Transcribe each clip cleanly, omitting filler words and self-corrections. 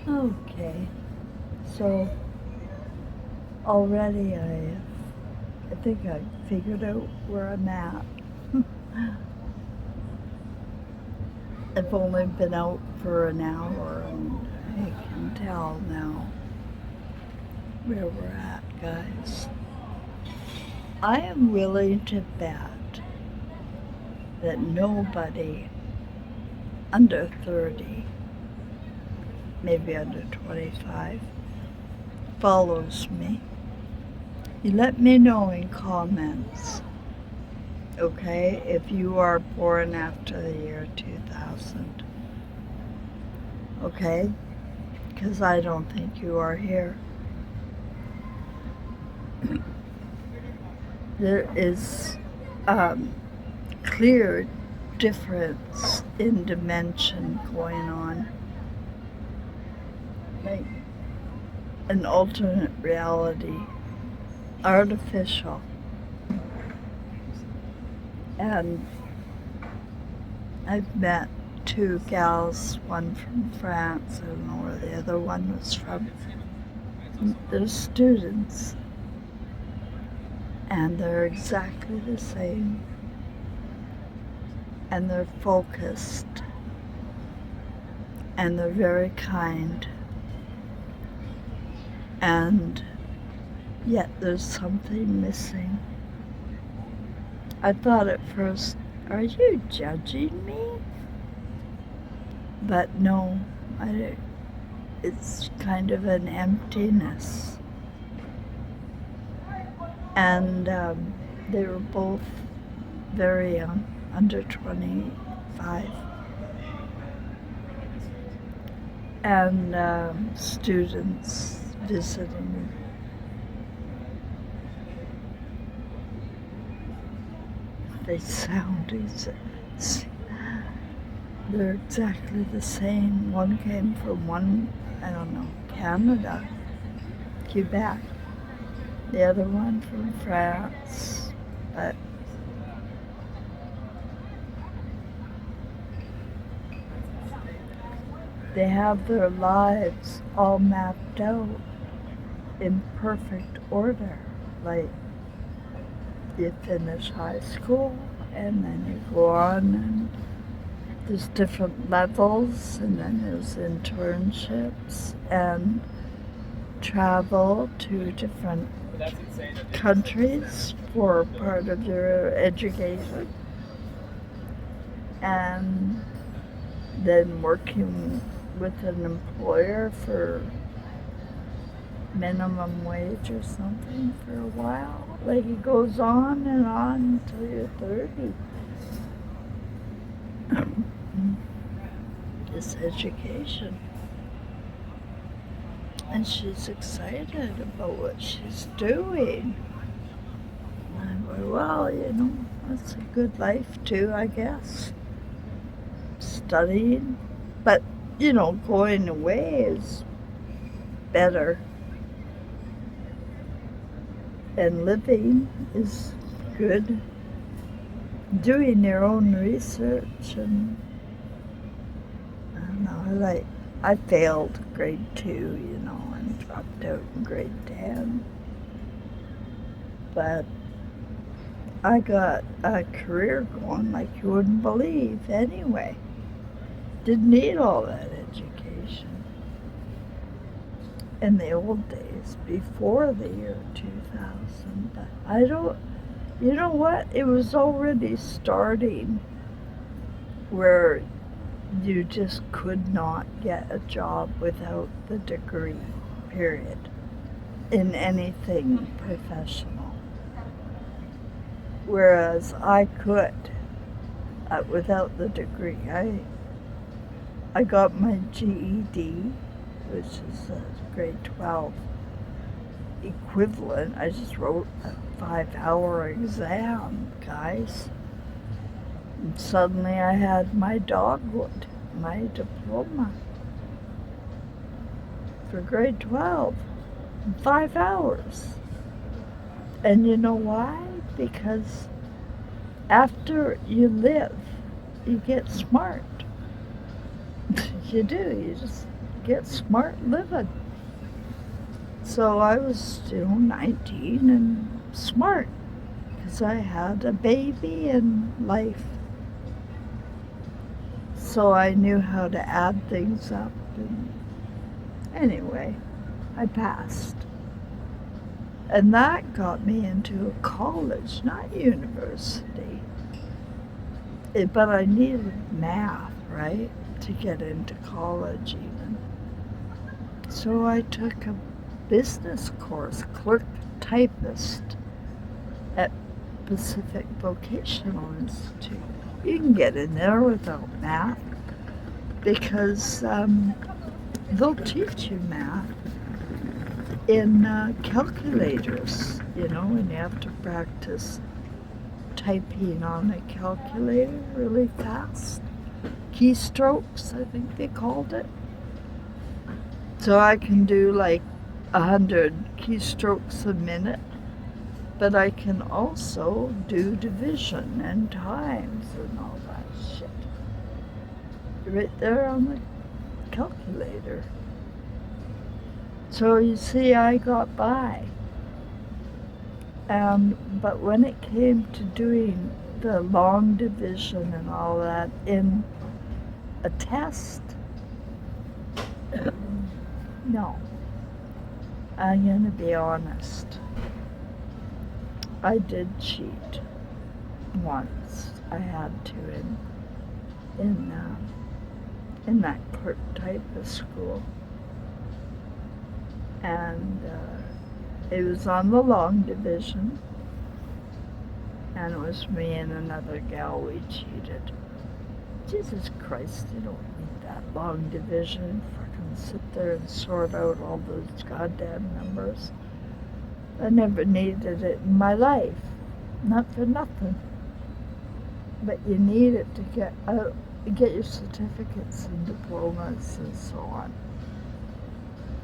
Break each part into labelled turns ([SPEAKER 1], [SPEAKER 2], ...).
[SPEAKER 1] Okay, so already I think I figured out where I'm at. I've only been out for an hour and I can tell now where we're at, guys. I am willing to bet that nobody under 30, maybe under 25, follows me. You let me know in comments, okay, if you are born after the year 2000, okay? Because I don't think you are here. There is clear difference in dimension going on, like an alternate reality, artificial. And I've met two gals, one from France, I don't know where the other one was from. They're students, and they're exactly the same, and they're focused, and they're very kind, and yet there's something missing. I thought at first, are you judging me? But no, it's kind of an emptiness. And they were both very young, under 25. And students visiting. They sound they're exactly the same. One came from Canada, Quebec. The other one from France. But they have their lives all mapped out in perfect order. Like, you finish high school and then you go on and there's different levels, and then there's internships and travel to different countries for part of your education, and then working with an employer for minimum wage or something for a while. Like, it goes on and on until you're 30. This education. And she's excited about what she's doing. And I go, well, that's a good life too, I guess. Studying. But, going away is better. And living is good. Doing your own research, and I don't know, I failed grade 2, and dropped out in grade 10. But I got a career going like you wouldn't believe anyway. Didn't need all that education. In the old days, before the year 2000, but you know what? It was already starting where you just could not get a job without the degree, period, in anything professional. Whereas I could, without the degree. I got my GED, which is a grade 12 equivalent. I just wrote a 5-hour exam, guys. And suddenly I had my dogwood, my diploma for grade 12 in 5 hours. And you know why? Because after you live, you get smart. You do. get smart living. So I was, 19 and smart because I had a baby and life. So I knew how to add things up. And anyway, I passed. And that got me into a college, not university. But I needed math, right, to get into college even. So I took a business course, clerk typist, at Pacific Vocational Institute. You can get in there without math because they'll teach you math in calculators, and you have to practice typing on a calculator really fast. Keystrokes, I think they called it. So I can do like 100 keystrokes a minute, but I can also do division and times and all that shit. Right there on the calculator. So you see, I got by. But when it came to doing the long division and all that in a test, no. I'm gonna be honest. I did cheat once. I had to in that clerk typist school, and it was on the long division, and it was me and another gal. We cheated. Jesus Christ, you don't need that long division. Fucking sit there and sort out all those goddamn numbers. I never needed it in my life. Not for nothing. But you need it to get your certificates and diplomas and so on.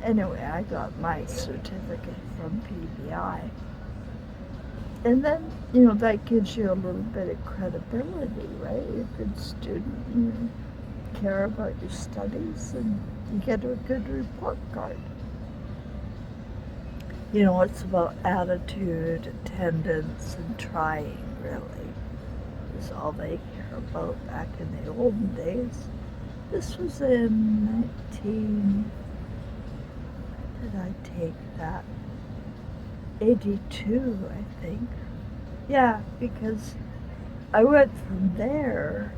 [SPEAKER 1] Anyway, I got my certificate from PBI. And then, that gives you a little bit of credibility, right? You're a good student, you care about your studies, and you get a good report card. It's about attitude, attendance, and trying, really, is all they care about back in the olden days. This was in when did I take that? 82, I think. Yeah, because I went from there.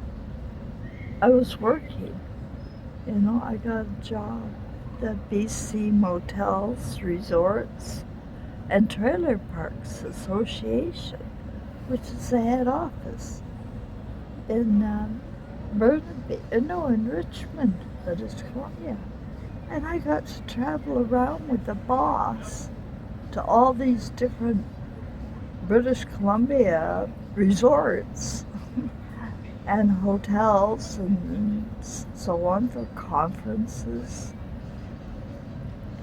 [SPEAKER 1] I was working. I got a job at BC Motels, Resorts, and Trailer Parks Association, which is the head office in Richmond, British Columbia. And I got to travel around with the boss to all these different British Columbia resorts and hotels and so on for conferences.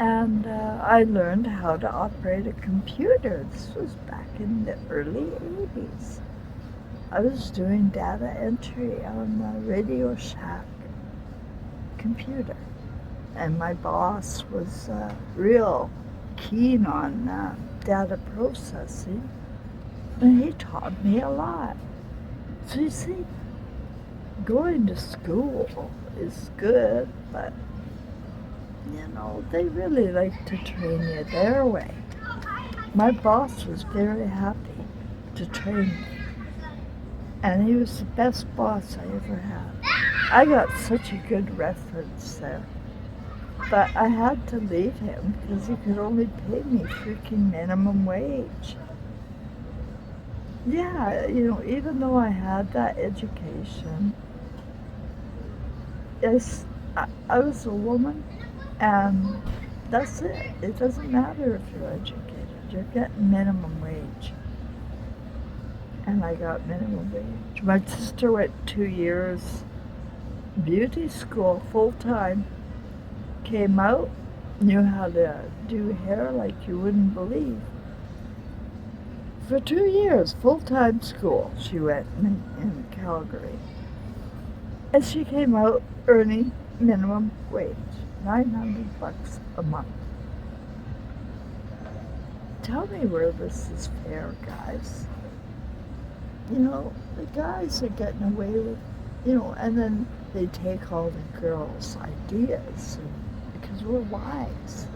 [SPEAKER 1] And I learned how to operate a computer. This was back in the early 80s. I was doing data entry on the Radio Shack computer. And my boss was real keen on data processing, and he taught me a lot. So you see, going to school is good, but they really like to train you their way. My boss was very happy to train me, and he was the best boss I ever had. I got such a good reference there. But I had to leave him because he could only pay me freaking minimum wage. Yeah, even though I had that education, I was a woman, and that's it. It doesn't matter if you're educated. You're getting minimum wage. And I got minimum wage. My sister went 2 years beauty school full-time. Came out, knew how to do hair like you wouldn't believe. For 2 years, full-time school, she went in Calgary. And she came out earning minimum wage. $900 a month. Tell me where this is fair, guys. You know, the guys are getting away with, and then they take all the girls' ideas because we're wives.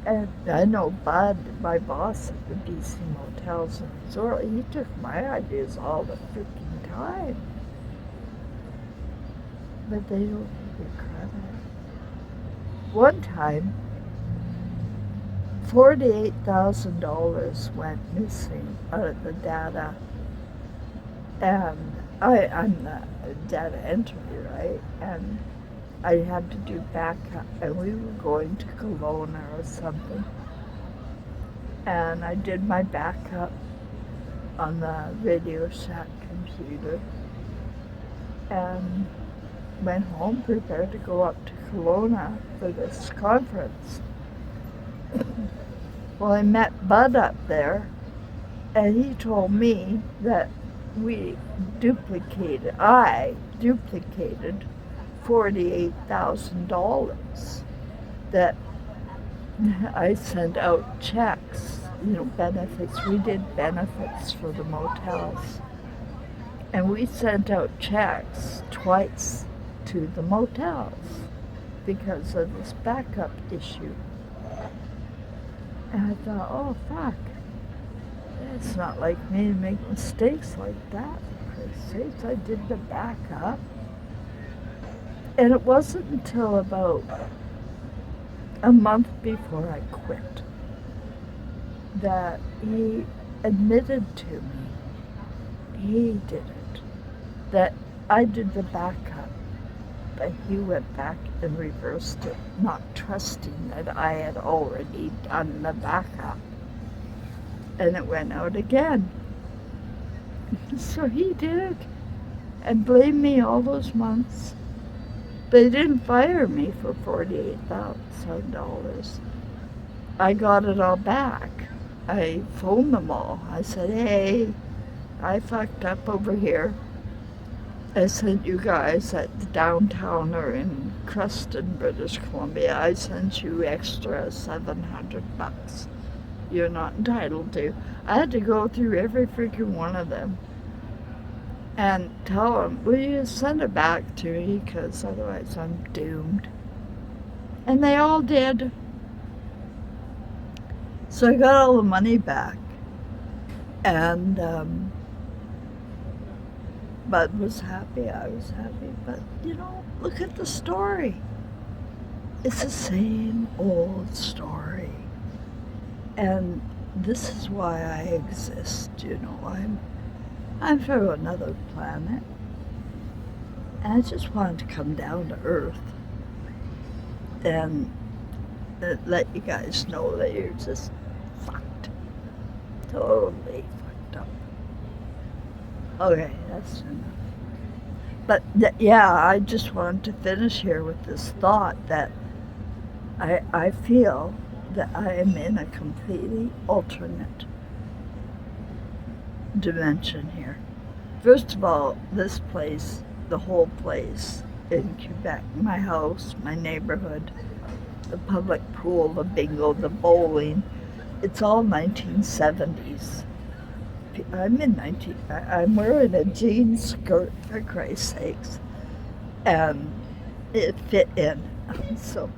[SPEAKER 1] And I know Bud, my boss at the BC Motels and Resort, he took my ideas all the freaking time. But they don't give you credit. One time, $48,000 went missing out of the data. And I'm the data entry, right? And I had to do backup, and we were going to Kelowna or something. And I did my backup on the Radio Shack computer and went home, prepared to go up to Kelowna for this conference. Well, I met Bud up there, and he told me that I duplicated $48,000 that I sent out checks, benefits. We did benefits for the motels. And we sent out checks twice to the motels because of this backup issue. And I thought, oh, fuck. It's not like me to make mistakes like that. For Christ's sakes, I did the backup. And it wasn't until about a month before I quit that he admitted to me, he did it, that I did the backup, but he went back and reversed it, not trusting that I had already done the backup. And it went out again. So he did it and blamed me all those months. They didn't fire me for $48,000. I got it all back. I phoned them all. I said, hey, I fucked up over here. I sent you guys at the Downtowner in Creston, British Columbia. I sent you extra $700. You're not entitled to. I had to go through every freaking one of them and tell them, will you send it back to me, because otherwise I'm doomed. And they all did. So I got all the money back, and Bud was happy, I was happy, but look at the story. It's the same old story. And this is why I exist, I'm from another planet, and I just wanted to come down to Earth and let you guys know that you're just fucked. Totally fucked up. Okay, that's enough. But I just wanted to finish here with this thought that I feel that I am in a completely alternate dimension here. First of all, this place, the whole place in Quebec, my house, my neighborhood, the public pool, the bingo, the bowling, it's all 1970s. I'm wearing a jean skirt, for Christ's sakes, and it fit in. So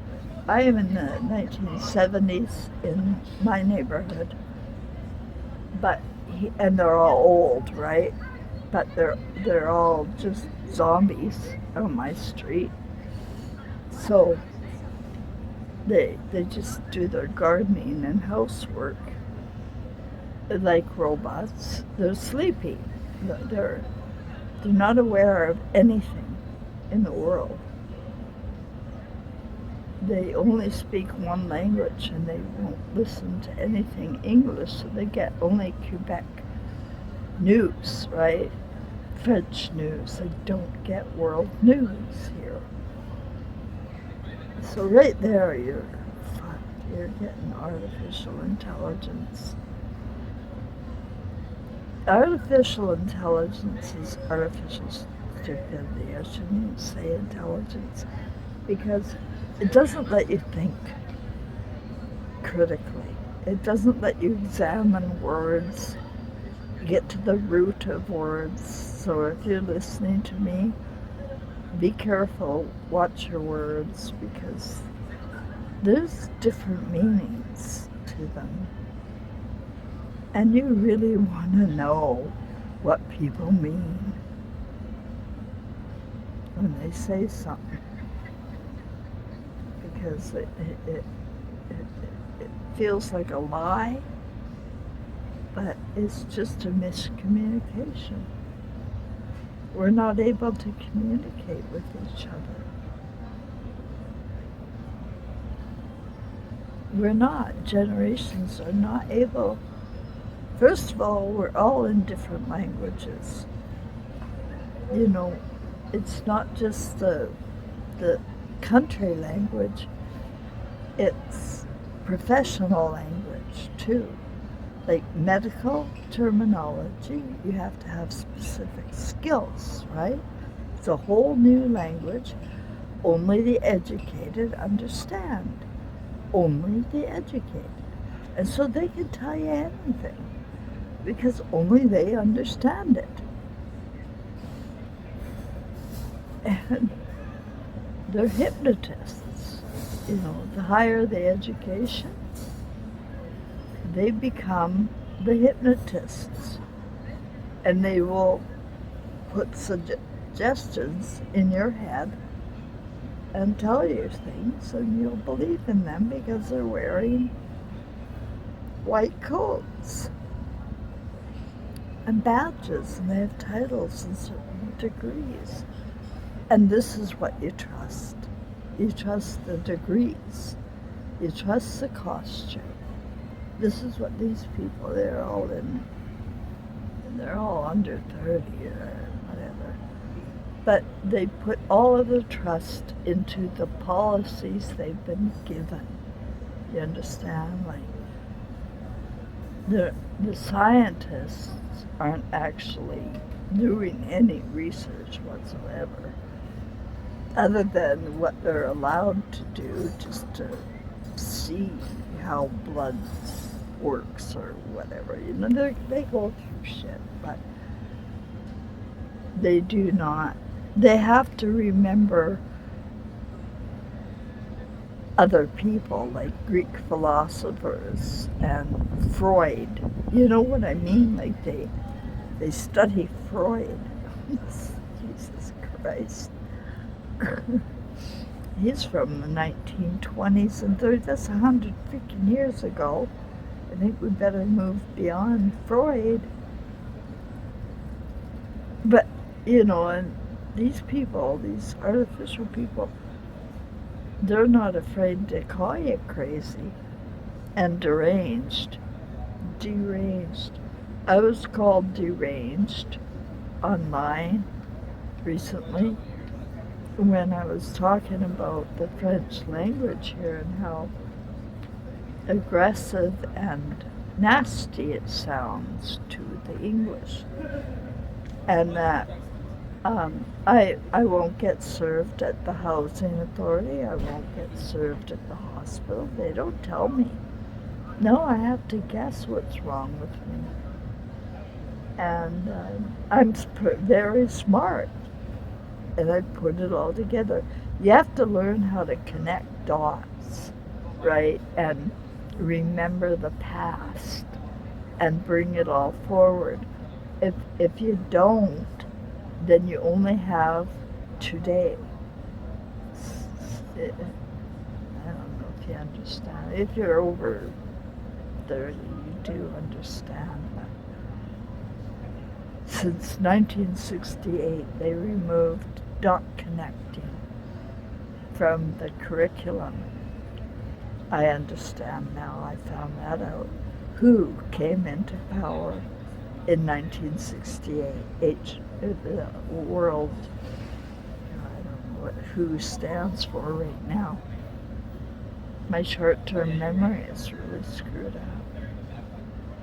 [SPEAKER 1] I am in the 1970s in my neighborhood, and they're all old, right? But they're all just zombies on my street. So they just do their gardening and housework like robots. They're sleepy. They're not aware of anything in the world. They only speak one language, and they won't listen to anything English, so they get only Quebec news, right? French news. They don't get world news here. So right there, you're getting artificial intelligence. Artificial intelligence is artificial stupidity. I shouldn't even say intelligence, because It doesn't let you think critically. It doesn't let you examine words, get to the root of words. So if you're listening to me, be careful, watch your words, because there's different meanings to them. And you really want to know what people mean when they say something, because it feels like a lie, but it's just a miscommunication. We're not able to communicate with each other. We're not. Generations are not able. First of all, we're all in different languages. You know, it's not just the country language, it's professional language too. Like medical terminology, you have to have specific skills, right? It's a whole new language. Only the educated understand. Only the educated. And so they can tell you anything because only they understand it. And they're hypnotists. You know, the higher the education, they become the hypnotists. And they will put suggestions in your head and tell you things, and you'll believe in them because they're wearing white coats and badges, and they have titles and certain degrees. And this is what you trust. You trust the degrees. You trust the costume. This is what these people, they're all under 30 or whatever. But they put all of the trust into the policies they've been given. You understand? Like, the scientists aren't actually doing any research whatsoever, other than what they're allowed to do, just to see how blood works or whatever. You know, they go through shit, but they do not. They have to remember other people, like Greek philosophers and Freud. You know what I mean? Like they study Freud. Jesus Christ. He's from the 1920s and 30s. That's 100 freaking years ago. I think we better move beyond Freud. But, you know, and these people, these artificial people, they're not afraid to call you crazy and deranged. Deranged. I was called deranged online recently when I was talking about the French language here and how aggressive and nasty it sounds to the English. And that I won't get served at the housing authority. I won't get served at the hospital. They don't tell me. No, I have to guess what's wrong with me. And I'm very smart. And I put it all together. You have to learn how to connect dots, right? And remember the past and bring it all forward. If you don't, then you only have today. I don't know if you understand. If you're over 30, you do understand. But since 1968, they removed dot connecting from the curriculum. I understand now. I found that out. WHO came into power in 1968. The world, I don't know what WHO stands for right now. My short-term memory is really screwed up.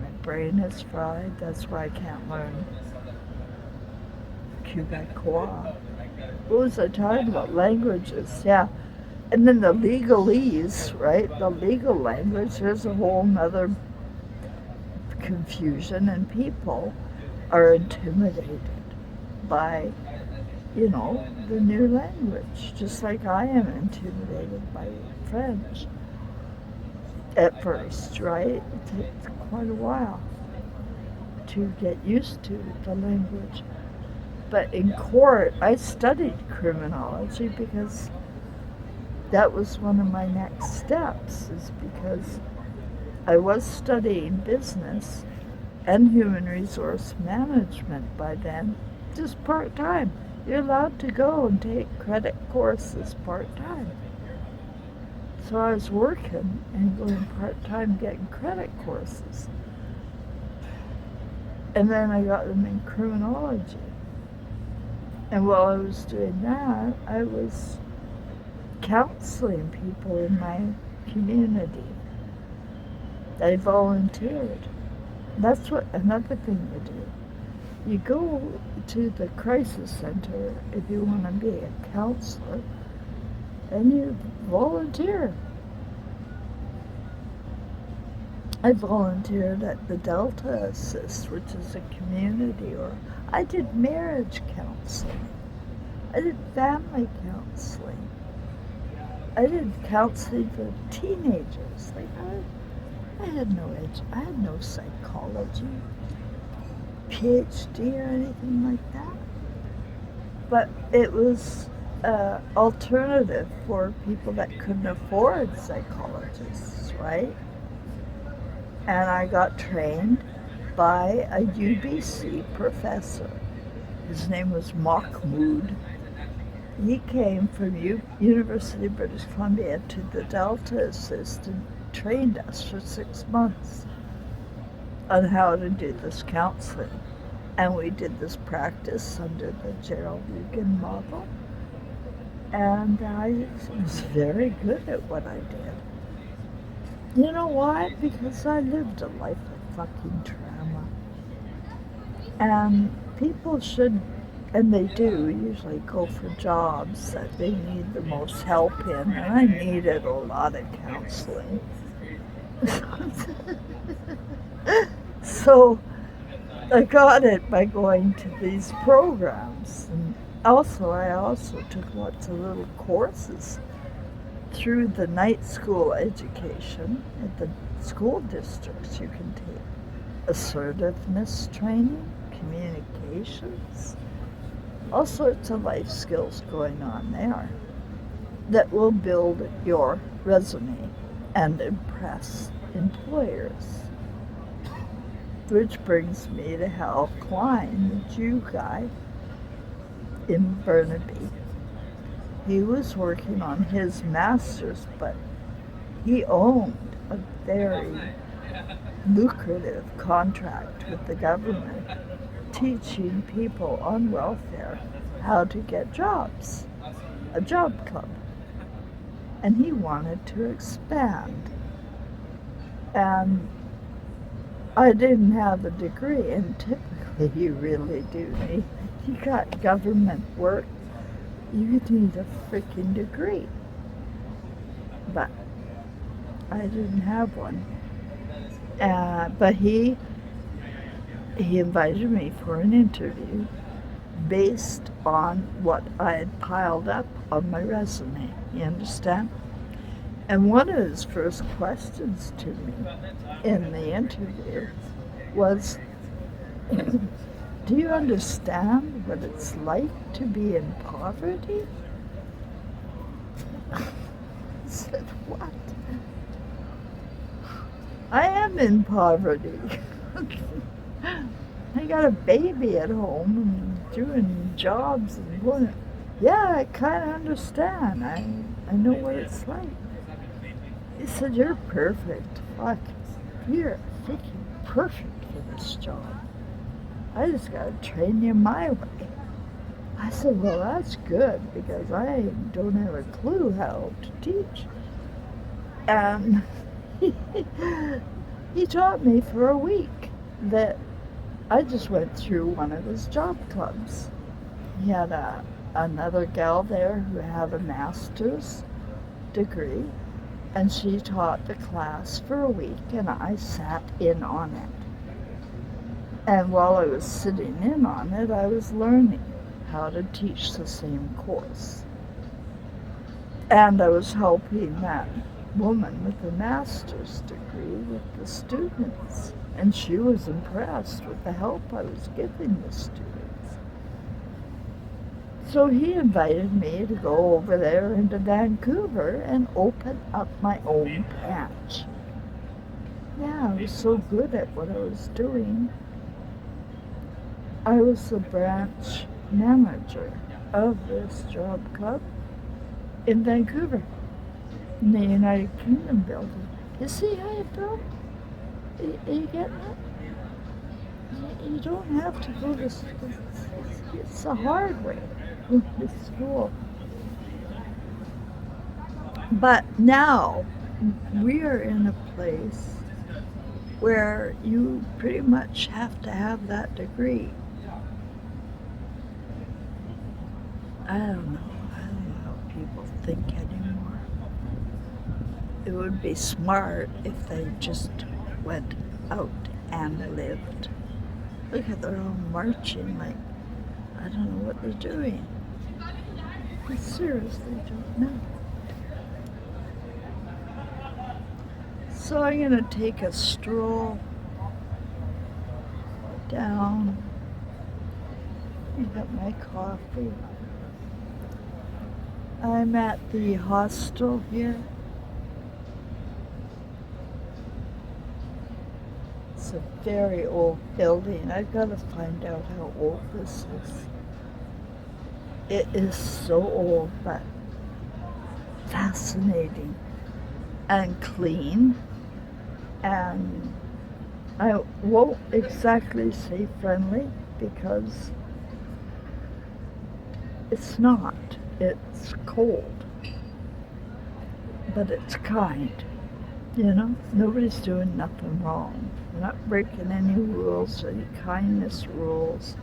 [SPEAKER 1] My brain is fried. That's why I can't learn Quebecois. What was I talking about? Languages, yeah. And then the legalese, right? The legal language, there's a whole nother confusion, and people are intimidated by, the new language, just like I am intimidated by French at first, right? It takes quite a while to get used to the language. But in court, I studied criminology because that was one of my next steps, is because I was studying business and human resource management by then, just part-time. You're allowed to go and take credit courses part-time. So I was working and going part-time getting credit courses. And then I got them in criminology. And while I was doing that, I was counseling people in my community. I volunteered. That's what another thing you do. You go to the crisis center if you want to be a counselor, and you volunteer. I volunteered at the Delta Assist, which is a community, or I did marriage counseling. I did family counseling. I did counseling for teenagers. Like I had no edge. I had no psychology, PhD or anything like that. But it was alternative for people that couldn't afford psychologists, right? And I got trained by a UBC professor. His name was Mahmoud. He came from University of British Columbia to the Delta Assist and trained us for 6 months on how to do this counseling. And we did this practice under the Gerald Regan model. And I was very good at what I did. You know why? Because I lived a life of fucking trauma. And people should, and they do, usually go for jobs that they need the most help in. And I needed a lot of counseling. So I got it by going to these programs. And I also took lots of little courses through the night school education at the school districts. You can take assertiveness training, communications, all sorts of life skills going on there that will build your resume and impress employers. Which brings me to Hal Klein, the Jew guy in Burnaby. He was working on his master's, but he owned a very lucrative contract with the government teaching people on welfare how to get jobs, a job club. And he wanted to expand. And I didn't have a degree, and typically you really do. You got government work, you need a freaking degree. But I didn't have one. But he invited me for an interview based on what I had piled up on my resume. You understand? And one of his first questions to me in the interview was, do you understand what it's like to be in poverty? I said, what? I am in poverty. I got a baby at home and doing jobs and going, yeah, I kind of understand. I know what it's like. He said, you're perfect. Fuck, you're freaking perfect for this job. I just got to train you my way. I said, well, that's good because I don't have a clue how to teach. And he taught me for a week that I just went through one of his job clubs. He had another gal there who had a master's, degree, and she taught the class for a week, and I sat in on it. And while I was sitting in on it, I was learning how to teach the same course. And I was helping that woman with a master's degree with the students. And she was impressed with the help I was giving the students. So he invited me to go over there into Vancouver and open up my own branch. Yeah, I was so good at what I was doing. I was the branch manager of this job club in Vancouver, in the United Kingdom building. You see how you built? Are you getting it? You don't have to go to school. It's the hard way. Go to school. But now we are in a place where you pretty much have to have that degree. I don't know how people think anymore. It would be smart if they just went out and lived. Look at, they're all marching like, I don't know what they're doing. I seriously don't know. So I'm gonna take a stroll down. I got my coffee. I'm at the hostel here. It's a very old building. I've got to find out how old this is. It is so old, but fascinating and clean. And I won't exactly say friendly because it's not. It's cold, but it's kind. You know, nobody's doing nothing wrong. They're not breaking any rules, any kindness rules.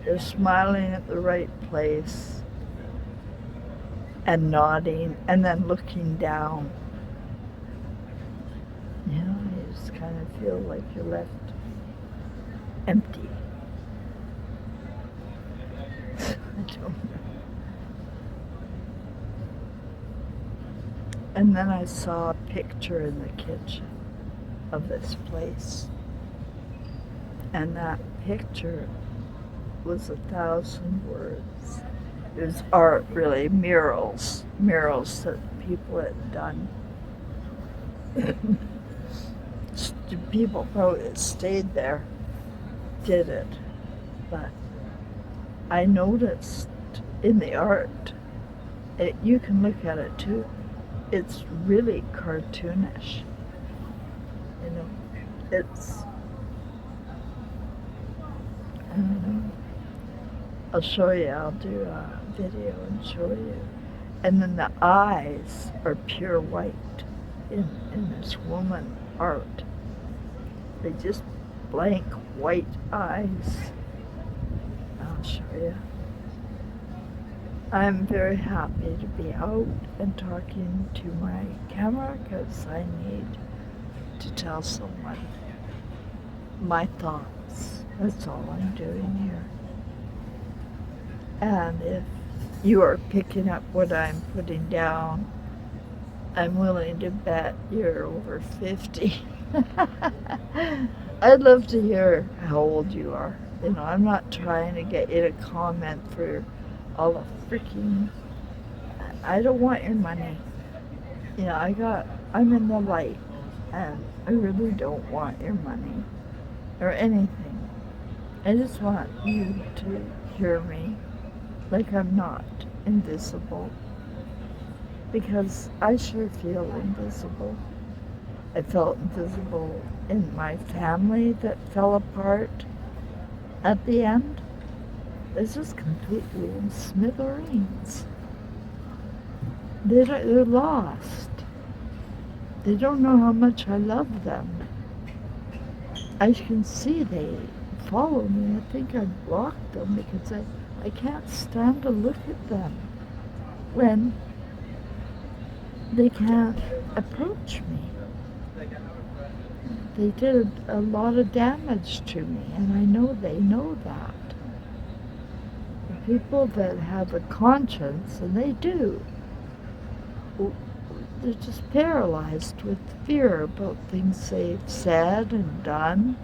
[SPEAKER 1] They're smiling at the right place and nodding and then looking down. You know, you just kind of feel like you're left empty. I don't know. And then I saw a picture in the kitchen of this place. And that picture was 1,000 words. It was art, really, murals that people had done. People probably that stayed there did it. But I noticed in the art, you can look at it too, it's really cartoonish. You know, it's, I don't know. I'll show you, I'll do a video and show you. And then the eyes are pure white in this woman art. They just blank white eyes. I'll show you. I'm very happy to be out and talking to my camera because I need to tell someone my thoughts. That's all I'm doing here. And if you are picking up what I'm putting down, I'm willing to bet you're over 50. I'd love to hear how old you are. You know, I'm not trying to get you to comment for all the freaking, I don't want your money. You know, I'm in the light and I really don't want your money or anything. I just want you to hear me like I'm not invisible, because I sure feel invisible. I felt invisible in my family that fell apart at the end. It's just completely in smithereens. They're lost. They don't know how much I love them. I can see they follow me. I think I blocked them because I can't stand to look at them when they can't approach me. They did a lot of damage to me, and I know they know that. The people that have a conscience, and they do, they're just paralyzed with fear about things they've said and done.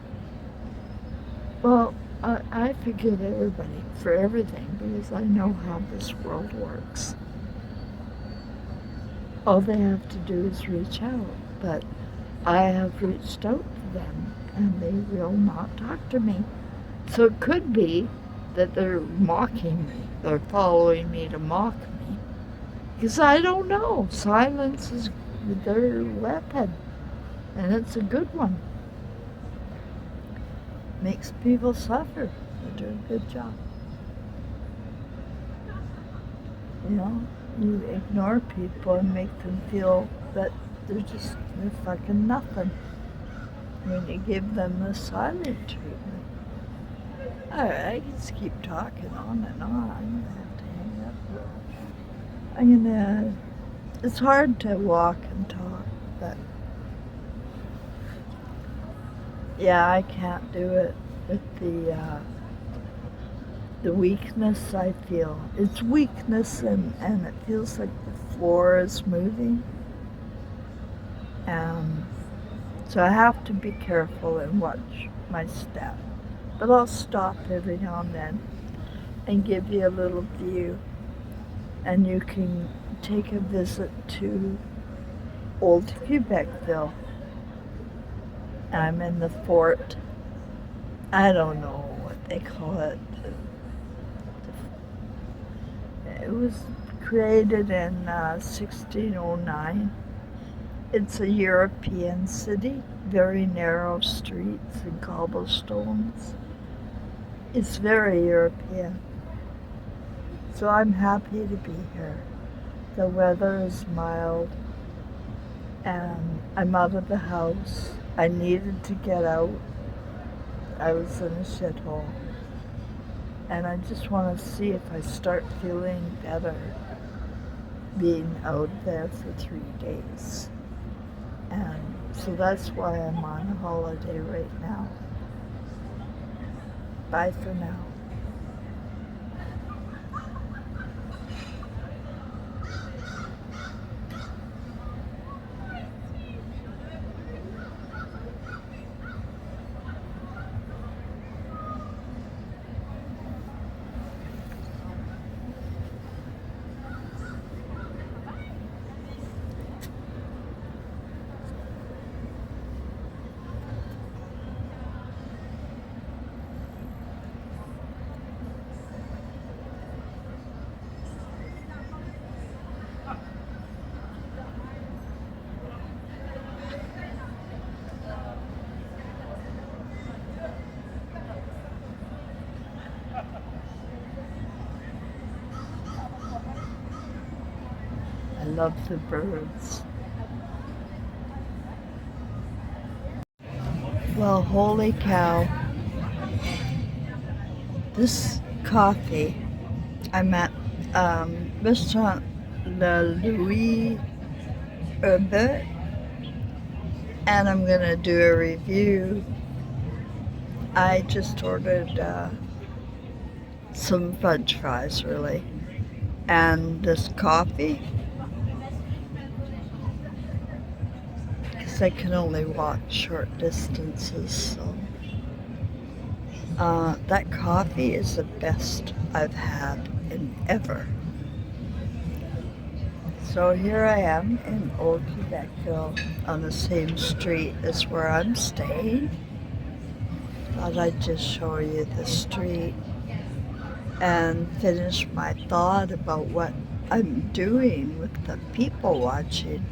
[SPEAKER 1] Well, I forgive everybody for everything because I know how this world works. All they have to do is reach out, but I have reached out to them and they will not talk to me. So it could be that they're mocking me. They're following me to mock me. Because I don't know. Silence is their weapon, and it's a good one. Makes people suffer. They do a good job. You know, you ignore people and make them feel that they're fucking nothing. When you give them the silent treatment. I can just keep talking on and on. I'm gonna have to hang up. It's hard to walk and talk, but yeah, I can't do it with the weakness I feel. It's weakness and it feels like the floor is moving. So I have to be careful and watch my step. But I'll stop every now and then and give you a little view. And you can take a visit to Old Quebecville. I'm in the fort. I don't know what they call it. It was created in 1609. It's a European city, very narrow streets and cobblestones. It's very European. So I'm happy to be here. The weather is mild and I'm out of the house. I needed to get out. I was in a shithole. And I just want to see if I start feeling better being out there for 3 days. And so that's why I'm on a holiday right now. Bye for now. I love the birds. Well, holy cow. This coffee, I'm at Restaurant Le Louis Herbert, and I'm gonna do a review. I just ordered some French fries, really, and this coffee, because I can only walk short distances, so that coffee is the best I've had in ever. So here I am in Old Quebecville on the same street as where I'm staying. Thought I'd just show you the street and finish my thought about what I'm doing with the people watching.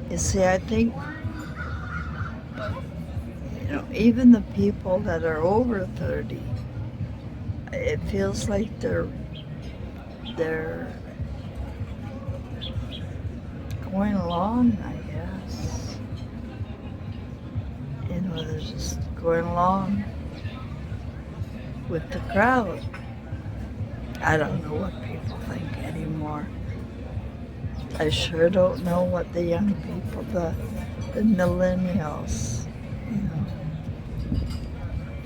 [SPEAKER 1] You see, I think, even the people that are over 30, it feels like they're going along, I guess. They're just going along with the crowd. I don't know what people think anymore. I sure don't know what the young people, the millennials, you know,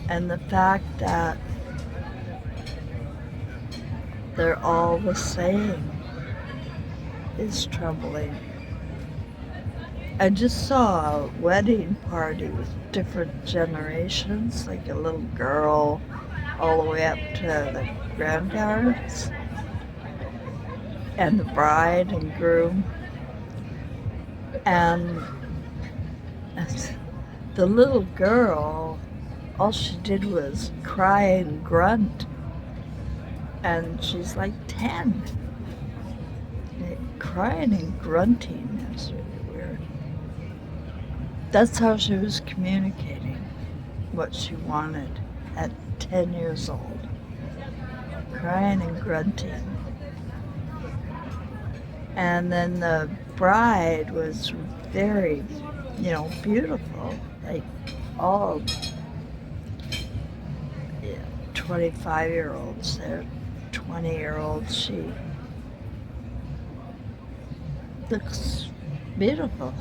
[SPEAKER 1] and the fact that they're all the same is troubling. I just saw a wedding party with different generations, like a little girl all the way up to the grandparents, and the bride and groom. And the little girl, all she did was cry and grunt. And she's like 10. Crying and grunting is really weird. That's how she was communicating what she wanted at 10 years old. Crying and grunting. And then the bride was very, beautiful. Like all 25-year-olds there, 20-year-olds. She looks beautiful.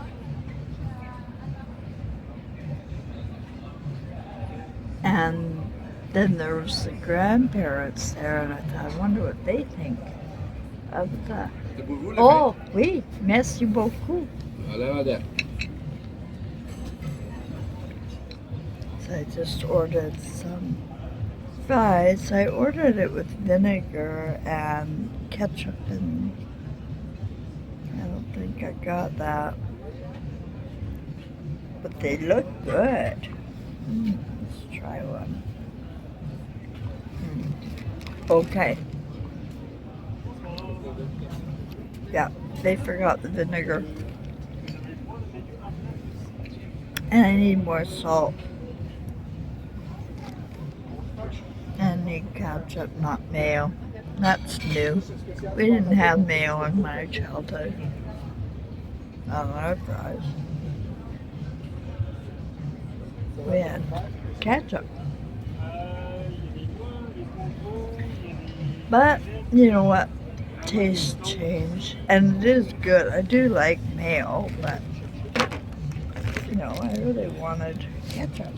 [SPEAKER 1] And then there was the grandparents there, and I thought, I wonder what they think of the... Oh, oui, merci beaucoup. So I just ordered some fries. I ordered it with vinegar and ketchup, and I don't think I got that. But they look good. Let's try one. Okay. Yeah, they forgot the vinegar. And I need more salt. And I need ketchup, not mayo. That's new. We didn't have mayo in my childhood. Not on our fries. We had ketchup. But, you know what? Taste change. And it is good. I do like mayo, but, I really wanted ketchup.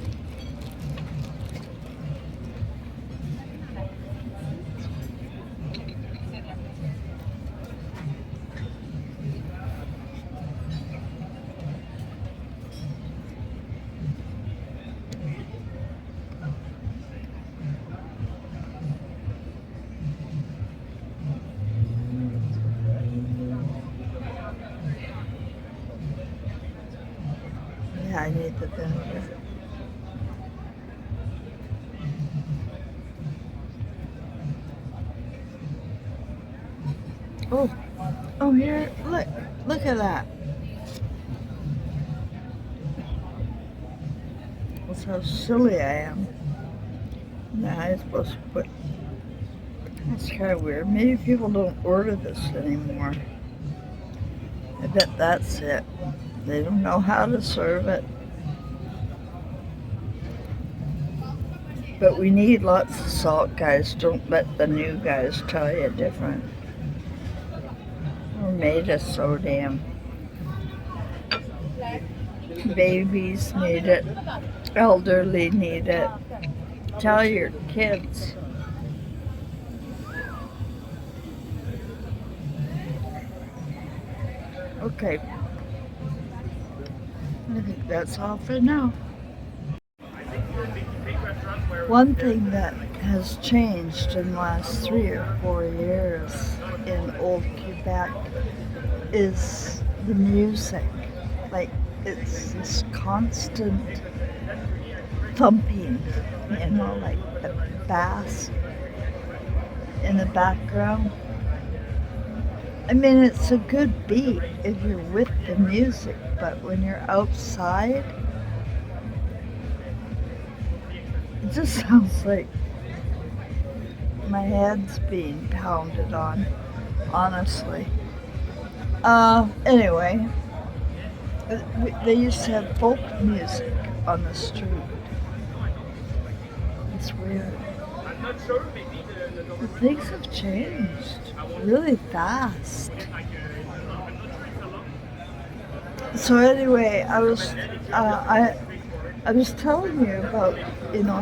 [SPEAKER 1] Yeah, I need the vinegar. Oh, here, look at that. That's how silly I am. Nah, I'm supposed to put, that's kind of weird. Maybe people don't order this anymore. I bet that's it. They don't know how to serve it. But we need lots of salt, guys. Don't let the new guys tell you different. We're made of sodium. Babies need it. Elderly need it. Tell your kids. Okay. I think that's all for now. One thing that has changed in the last 3 or 4 years in old Quebec is the music. Like, it's this constant thumping, like a bass in the background. I mean, it's a good beat if you're with the music, but when you're outside, it just sounds like my head's being pounded on, honestly. Anyway, they used to have folk music on the street. It's weird. Things have changed really fast. So anyway, I was telling you about,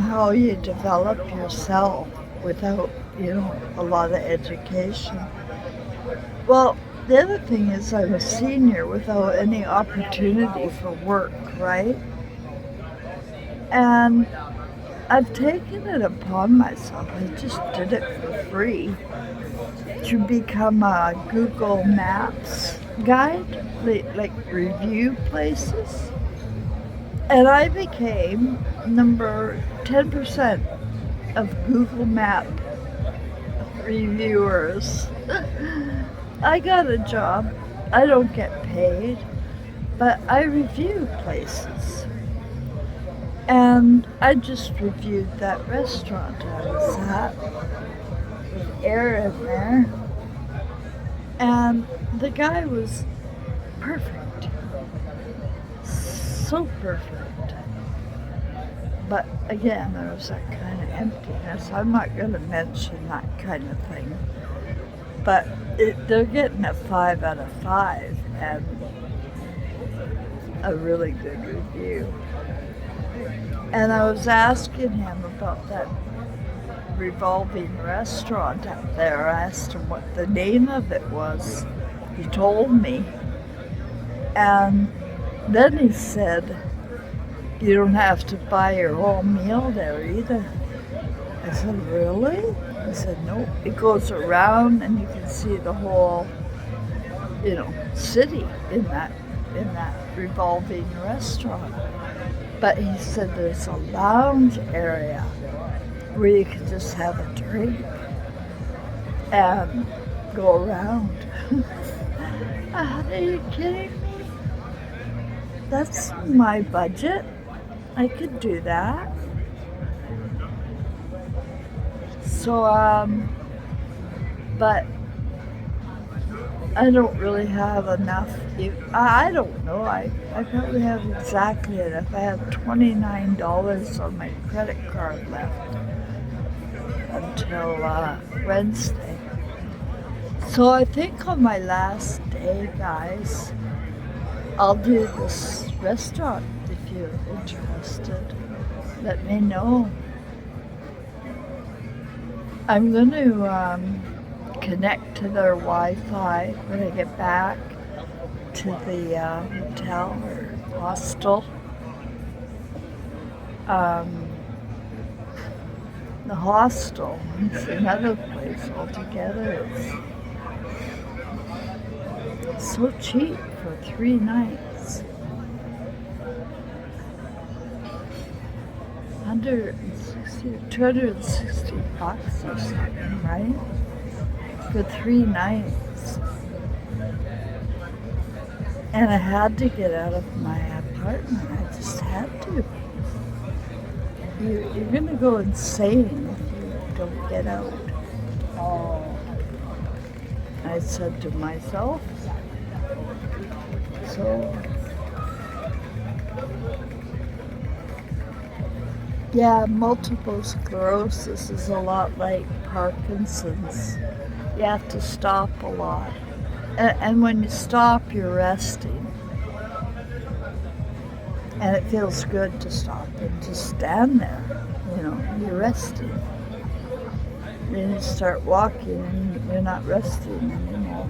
[SPEAKER 1] how you develop yourself without, a lot of education. Well, the other thing is I'm a senior without any opportunity for work, right? And I've taken it upon myself, I just did it for free, to become a Google Maps guide, like review places. And I became number 10% of Google Map reviewers. I got a job. I don't get paid, but I review places. And I just reviewed that restaurant I was at with air in there. And the guy was perfect. So perfect. But again, there was that kind of emptiness. I'm not going to mention that kind of thing. But they're getting a 5 out of 5 and a really good review. And I was asking him about that revolving restaurant out there. I asked him what the name of it was. He told me. And then he said, you don't have to buy your own meal there either. I said, really? He said, no. It goes around and you can see the whole, city in that revolving restaurant. But he said there's a lounge area where you can just have a drink and go around. Are you kidding me? That's my budget. I could do that. So, but I don't really have enough. I don't know. I probably have exactly enough. I have $29 on my credit card left until Wednesday. So I think on my last day, guys, I'll do this restaurant if you're interested. Let me know. I'm going to connect to their Wi-Fi when I get back to the hotel or hostel. The hostel is another place altogether. It's so cheap for 3 nights. $260 or something, right? For 3 nights. And I had to get out of my apartment. I just had to. You're going to go insane if you don't get out. Oh. I said to myself. So, yeah, multiple sclerosis is a lot like Parkinson's. You have to stop a lot. And when you stop, you're resting. And it feels good to stop and just stand there. You're resting. Then you start walking and you're not resting anymore.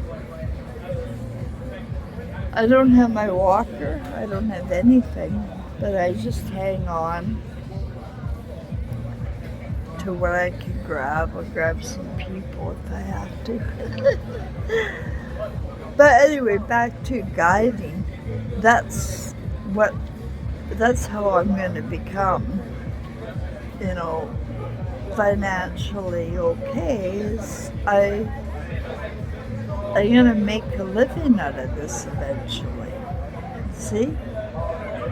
[SPEAKER 1] I don't have my walker. I don't have anything. But I just hang on to what I can grab. I'll grab some people if I have to. But anyway, back to guiding. That's how I'm going to become, financially okay. Is I'm going to make a living out of this eventually. See?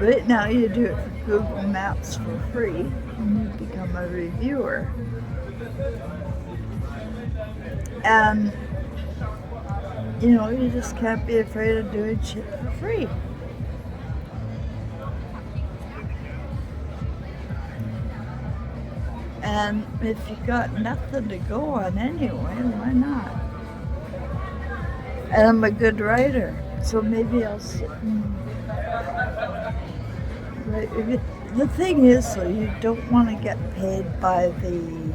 [SPEAKER 1] Right now you do it for Google Maps for free and you become a reviewer. And you just can't be afraid of doing shit for free. And if you got nothing to go on anyway, why not? And I'm a good writer, so maybe I'll sit and Right. The thing is, though, you don't want to get paid by the.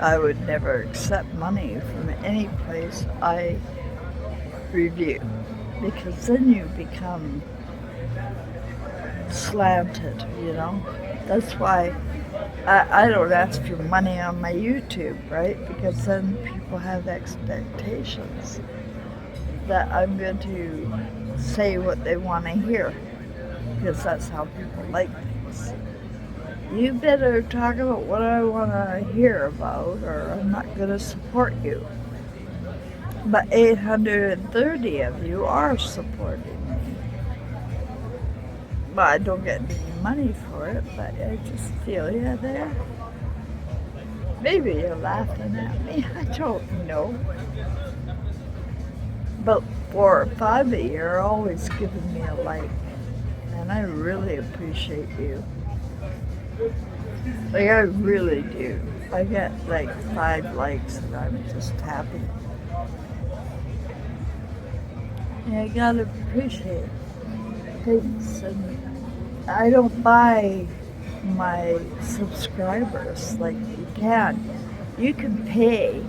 [SPEAKER 1] I would never accept money from any place I review because then you become slanted, you know? That's why I don't ask for money on my YouTube, right? Because then people have expectations that I'm going to say what they want to hear because that's how people like things. You better talk about what I want to hear about or I'm not going to support you. But 830 of you are supporting me. Well, I don't get any money for it, but I just feel you there. Maybe you're laughing at me, I don't know. But 4 or 5 of you are always giving me a like, and I really appreciate you. Like, I really do. I get like 5 likes and I'm just happy. And I gotta appreciate things. And I don't buy my subscribers like you can. You can pay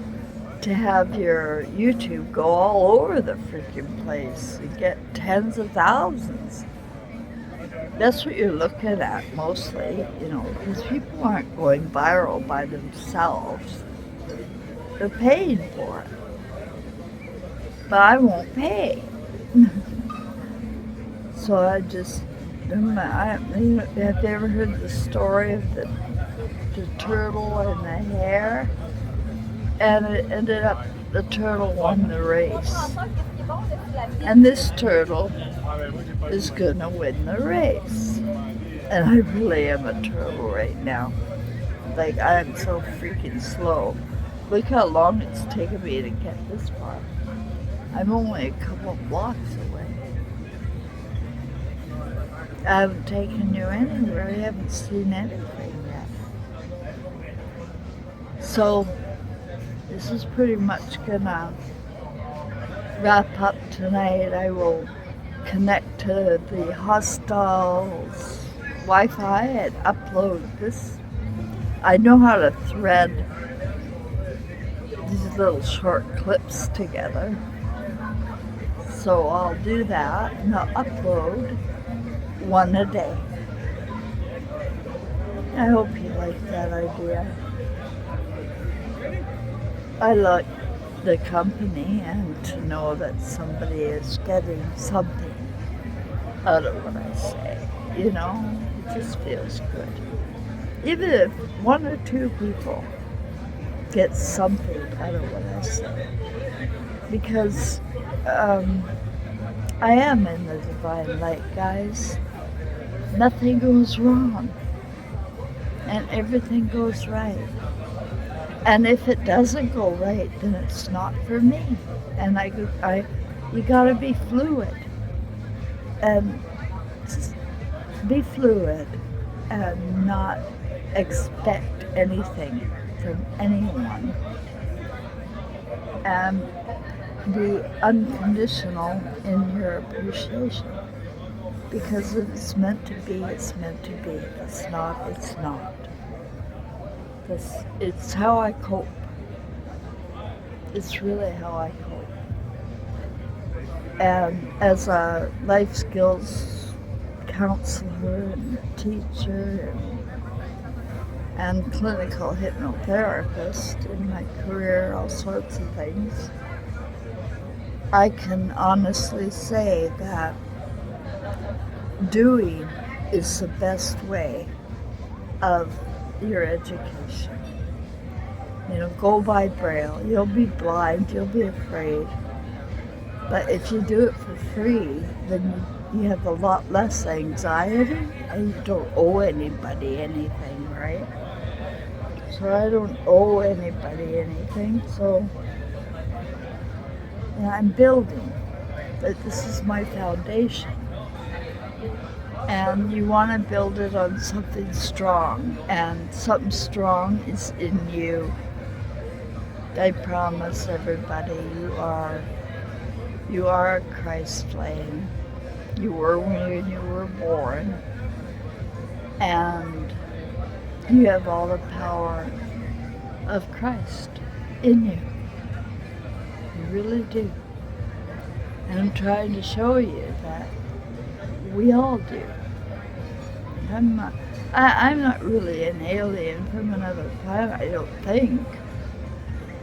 [SPEAKER 1] to have your YouTube go all over the freaking place and get tens of thousands. That's what you're looking at mostly, you know, because people aren't going viral by themselves. They're paying for it. But I won't pay. So I just, have you ever heard the story of the turtle and the hare? And it ended up the turtle won the race. And this turtle is gonna win the race. And I really am a turtle right now. Like, I am so freaking slow. Look how long it's taken me to get this far. I'm only a couple of blocks away. I haven't taken you anywhere. I haven't seen anything yet. So, this is pretty much gonna wrap up tonight. I will connect to the hostel's Wi-Fi and upload this. I know how to thread these little short clips together. So I'll do that and I'll upload one a day. I hope you like that idea. I like the company and to know that somebody is getting something out of what I say. You know, it just feels good. Even if 1 or 2 people get something out of what I say. Because I am in the divine light, guys. Nothing goes wrong. And everything goes right. And if it doesn't go right, then it's not for me. And you gotta be fluid. And be fluid and not expect anything from anyone. And be unconditional in your appreciation. Because if it's meant to be, it's meant to be. If it's not, it's not. It's how I cope. It's really how I cope. And as a life skills counselor and teacher and clinical hypnotherapist in my career, all sorts of things, I can honestly say that doing is the best way of your education. You know, go by Braille. You'll be blind, you'll be afraid. But if you do it for free, then you have a lot less anxiety and you don't owe anybody anything, right? So I don't owe anybody anything, so I'm building. But this is my foundation. And you want to build it on something strong, and something strong is in you. I promise everybody, you are a Christ flame. You were when you were born. And you have all the power of Christ in you. You really do. And I'm trying to show you that we all do. I'm not really an alien from another planet, I don't think.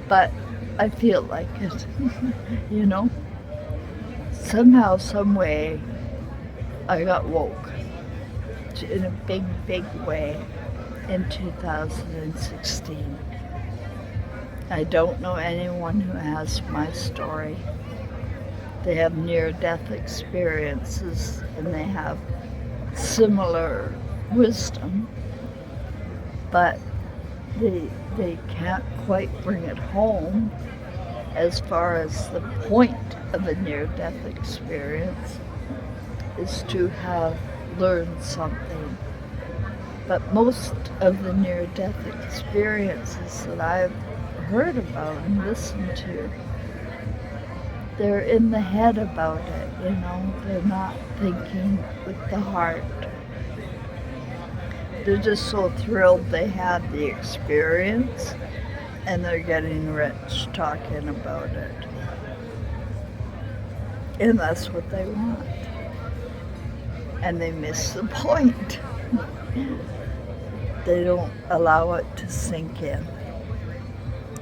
[SPEAKER 1] But I feel like it, you know? Somehow, some way, I got woke in a big, big way in 2016. I don't know anyone who has my story. They have near-death experiences and they have similar wisdom, but they can't quite bring it home as far as the point of a near-death experience is to have learned something. But most of the near-death experiences that I've heard about and listened to, they're in the head about it, you know. They're not thinking with the heart. They're just so thrilled they had the experience and they're getting rich talking about it. And that's what they want. And they miss the point. They don't allow it to sink in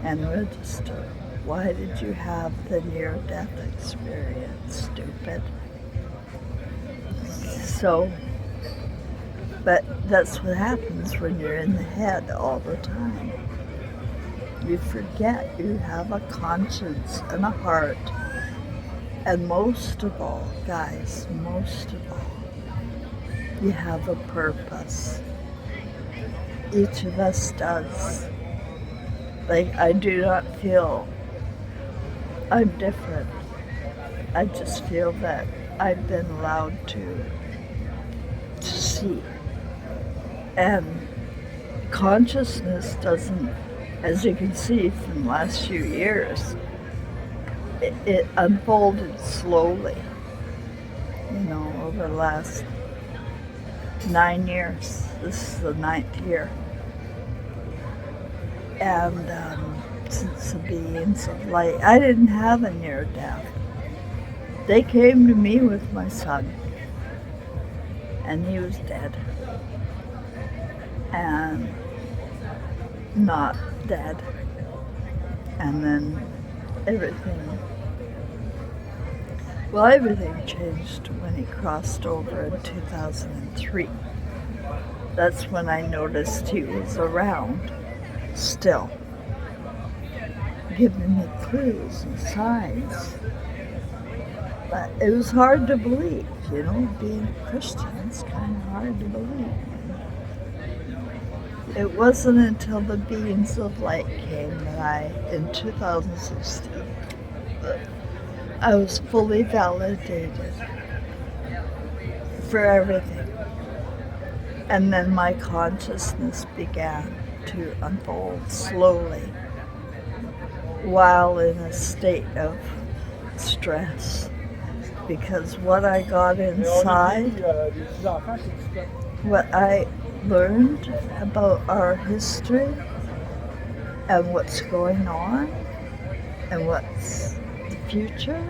[SPEAKER 1] and register. Why did you have the near-death experience, stupid? So, but that's what happens when you're in the head all the time. You forget you have a conscience and a heart. And most of all, guys, most of all, you have a purpose. Each of us does. Like, I do not feel I'm different. I just feel that I've been allowed to see. And consciousness doesn't, as you can see from the last few years, it unfolded slowly, you know, over the last 9 years. This is the 9th year. And since the beings of light, I didn't have a near death. They came to me with my son, and he was dead. And not dead. And then everything changed when he crossed over in 2003. That's when I noticed he was around still, giving me clues and signs. But it was hard to believe, you know, being a Christian, it's kind of hard to believe. It wasn't until the beings of light came that in 2016, I was fully validated for everything. And then my consciousness began to unfold slowly while in a state of stress. Because what I got inside, what I learned about our history and what's going on and what's the future,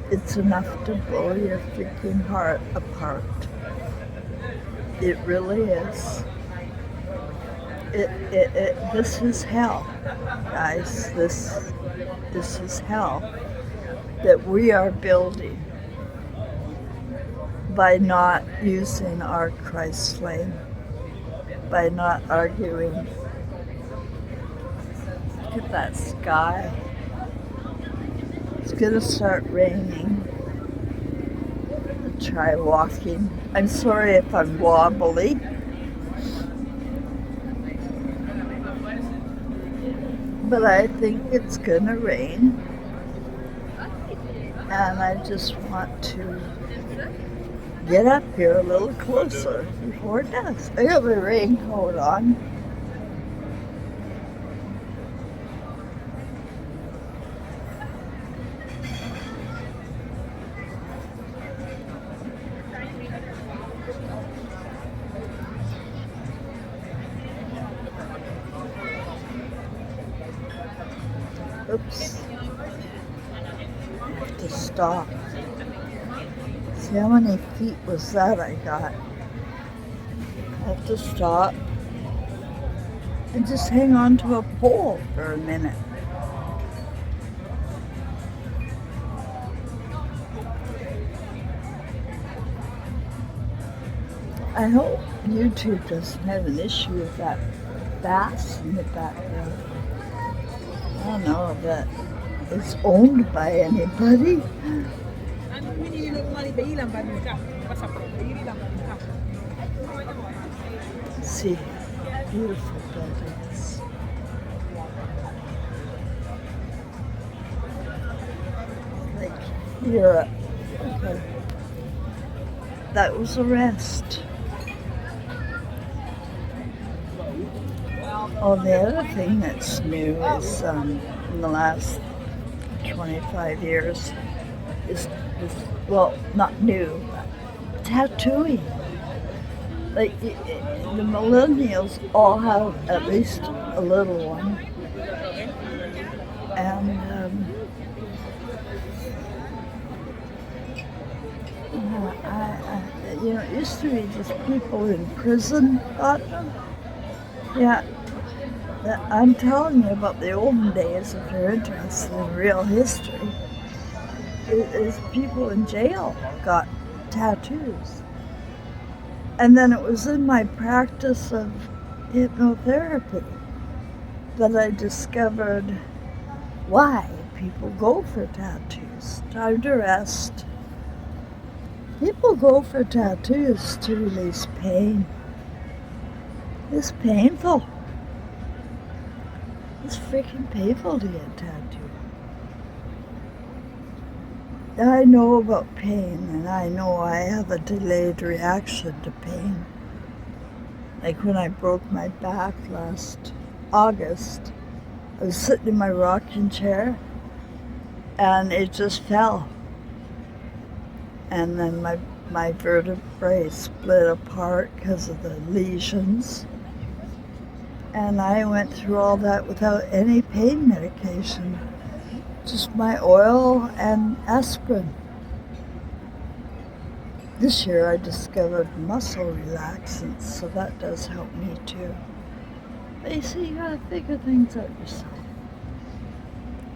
[SPEAKER 1] it's enough to blow your freaking heart apart. It really is. This is hell, guys. This is hell that we are building by not using our Christ flame, by not arguing. Look at that sky. It's gonna start raining. I'll try walking. I'm sorry if I'm wobbly. But I think it's gonna rain. And I just want to get up here a little closer before it does. I have a raincoat on. Oops. I have to stop. See how many feet was that I got? I have to stop and just hang on to a pole for a minute. I hope YouTube doesn't have an issue with that bass in the background. I don't know if that is owned by anybody. See, beautiful buildings. Like Europe. Okay. That was a rest. Oh, the other thing that's new is in the last 25 years is well, not new, but tattooing. Like the millennials all have at least a little one, and it used to be just people in prison got them. Yeah, I'm telling you about the olden days if you're interested in real history. Is people in jail got tattoos. And then it was in my practice of hypnotherapy that I discovered why people go for tattoos. Time to rest. People go for tattoos to release pain. It's painful. It's freaking painful to get tattooed. I know about pain, and I know I have a delayed reaction to pain. Like when I broke my back last August, I was sitting in my rocking chair, and it just fell. And then my vertebrae split apart because of the lesions. And I went through all that without any pain medication. Just my oil and aspirin. This year I discovered muscle relaxants, so that does help me too. But you see, you gotta figure things out yourself.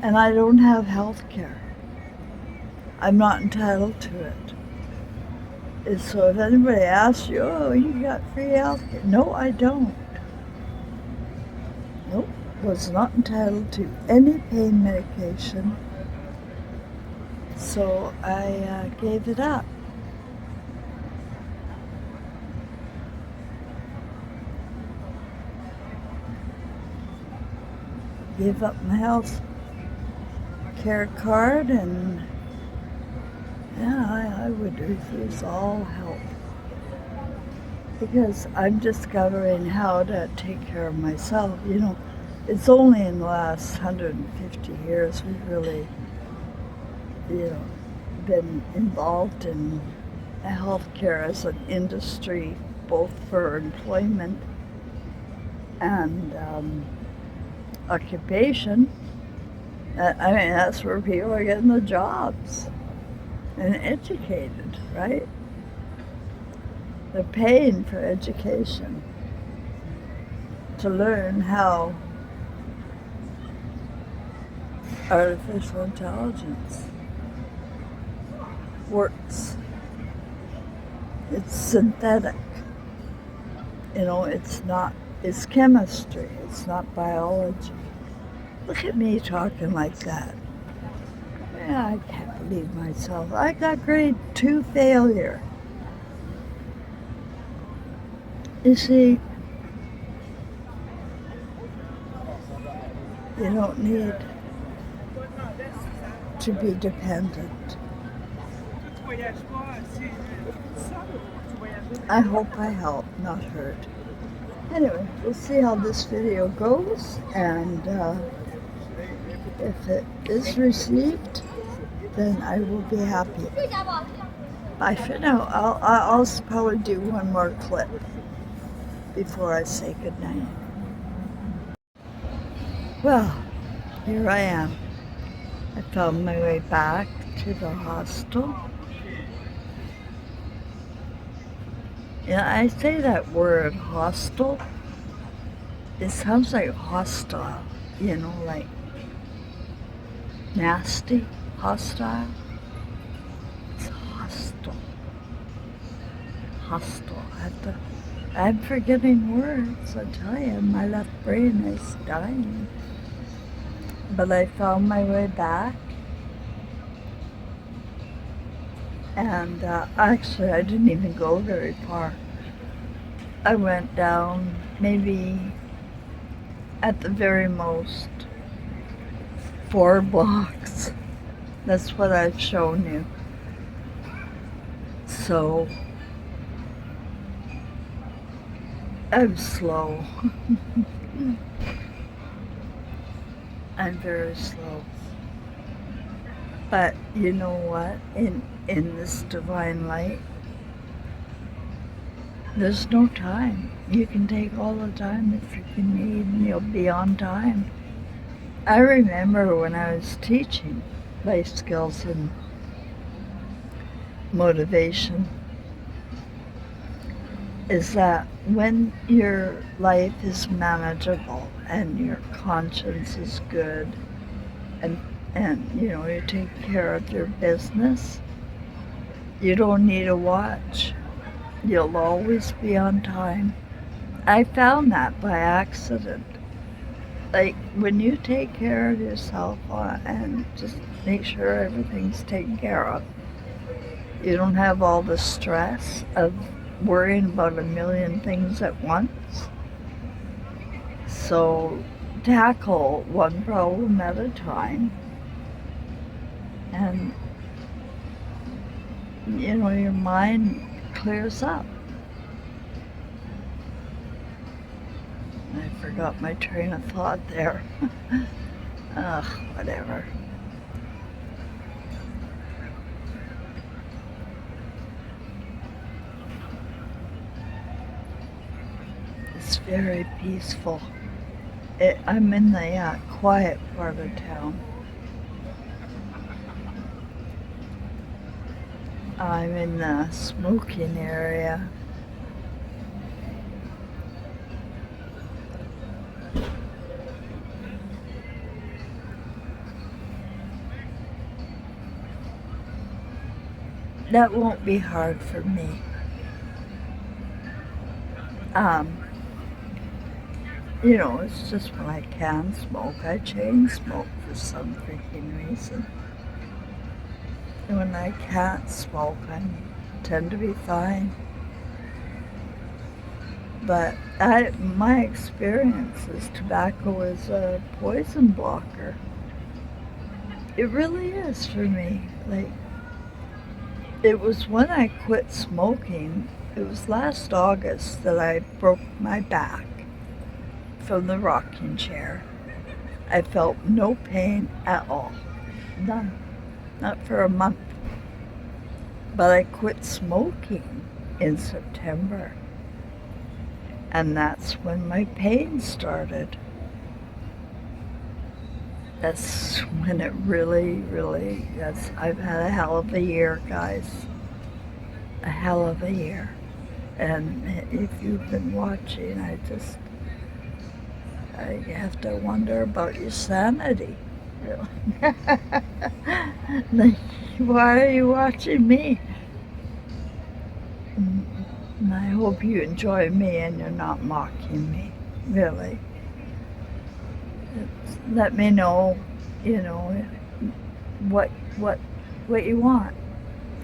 [SPEAKER 1] And I don't have health care. I'm not entitled to it. And so if anybody asks you, oh, you got free health care? No, I don't. Nope. Was not entitled to any pain medication, so I gave it up. Gave up my health care card, and yeah, I would refuse all help because I'm discovering how to take care of myself. It's only in the last 150 years we've really, been involved in healthcare as an industry, both for employment and occupation. That's where people are getting the jobs and educated, right? They're paying for education to learn how artificial intelligence works. It's synthetic. It's chemistry, it's not biology. Look at me talking like that. Yeah, I can't believe myself. I got grade 2 failure. You see, you don't need to be dependent. I hope I help, not hurt. Anyway, we'll see how this video goes, and if it is received, then I will be happy. Bye for now. I'll probably do one more clip before I say goodnight. Well, here I am. I found my way back to the hostel. Yeah, I say that word hostel. It sounds like hostile, like nasty, hostile. It's hostile. Hostile. I'm forgetting words, I tell you. My left brain is dying. But I found my way back. And actually, I didn't even go very far. I went down maybe at the very most 4 blocks. That's what I've shown you. So I'm slow. I'm very slow. But you know what? In this divine light, there's no time. You can take all the time if you need, and you'll be on time. I remember when I was teaching life skills and motivation, is that when your life is manageable and your conscience is good and you take care of your business, you don't need a watch. You'll always be on time. I found that by accident. Like when you take care of yourself and just make sure everything's taken care of, you don't have all the stress of worrying about a million things at once. So tackle one problem at a time, and your mind clears up. I forgot my train of thought there. Ugh, whatever. It's very peaceful. I'm in the quiet part of town. I'm in the smoking area. That won't be hard for me. It's just when I can smoke. I chain smoke for some freaking reason. And when I can't smoke, I tend to be fine. But my experience is tobacco is a poison blocker. It really is for me. Like, it was when I quit smoking, it was last August that I broke my back from the rocking chair. I felt no pain at all. None. Not for a month. But I quit smoking in September. And that's when my pain started. That's when it really, I've had a hell of a year, guys. A hell of a year. And if you've been watching, I have to wonder about your sanity. Really. Like, why are you watching me? And I hope you enjoy me and you're not mocking me, really. Let me know, what you want,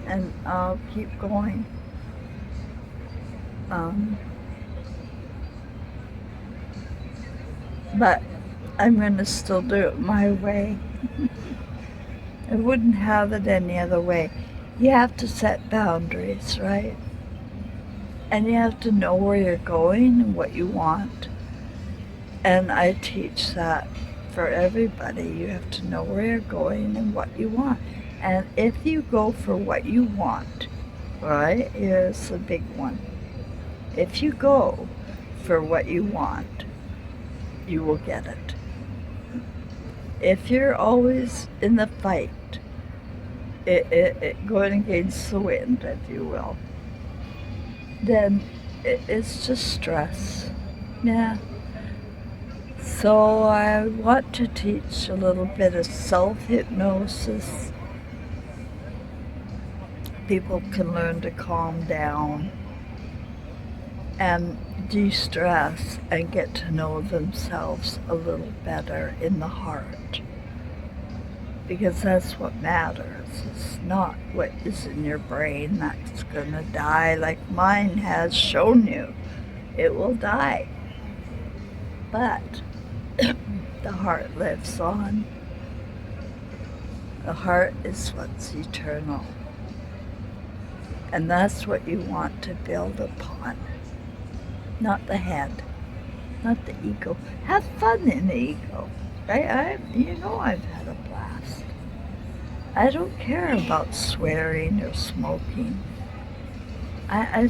[SPEAKER 1] and I'll keep going. But I'm gonna still do it my way. I wouldn't have it any other way. You have to set boundaries, right? And you have to know where you're going and what you want. And I teach that for everybody. You have to know where you're going and what you want. And if you go for what you want, right, here's the big one. If you go for what you want, you will get it. If you're always in the fight, going against the wind, if you will, then it's just stress. Yeah. So I want to teach a little bit of self-hypnosis. People can learn to calm down and de-stress and get to know themselves a little better in the heart. Because that's what matters. It's not what is in your brain that's gonna die, like mine has shown you. It will die. But the heart lives on. The heart is what's eternal. And that's what you want to build upon. Not the head, not the ego. Have fun in the ego. I've had a blast. I don't care about swearing or smoking. I